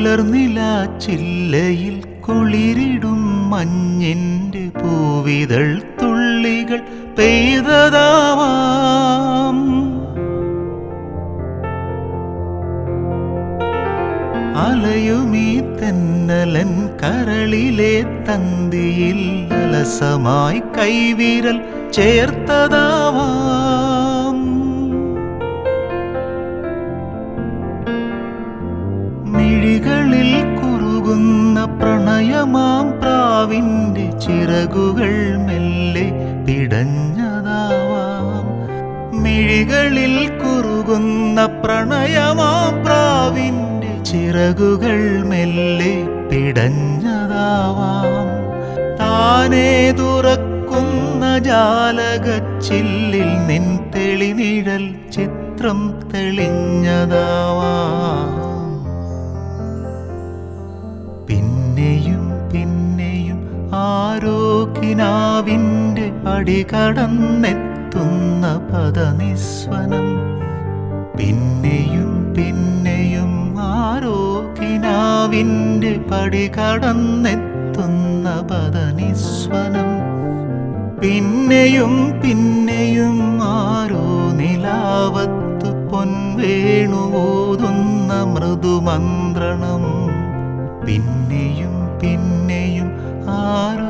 പുലർനിലാച്ചില്ലയിൽ കുളിരിടും മഞ്ഞിൻ്റെ പൂവിതൾ തുള്ളികൾ പെയ്തതാവാം. അലയുമീ തെന്നലൻ കരളിലെ തന്തിയിൽ അലസമായി കൈവിരൽ ചേർത്തതാവാം. മിഴികളിൽ കുറുകുന്ന പ്രണയമാം പ്രാവിൻ്റെ ചിറകുകൾ മെല്ലെ പിടഞ്ഞതാവാം. മിഴികളിൽ കുറുകുന്ന പ്രണയമാം പ്രാവിൻ്റെ ചിറകുകൾ മെല്ലെ പിടഞ്ഞതാവാം. താനേ തുറക്കുന്ന ജാലകച്ചില്ലിൽ നിൻ തെളിനിഴൽ ചിത്രം തെളിഞ്ഞതാവാം. പിന്നെയും പിന്നെയും ആരോഗ്യനാവിൻ്റെ അടികടന്നെത്തുന്ന പദനിസ്വനം. പിന്നെയും പിന്നെയും ആരോഗ്യനാവിൻ്റെ പടികടന്നെത്തുന്ന പദനിസ്വനം. പിന്നെയും പിന്നെയും ആരോ നിലാവത്ത് പൊൻവേണുവോതുന്ന മൃദുമന്ത്രണം. പിന്നെയും പിന്നെയും ആരോ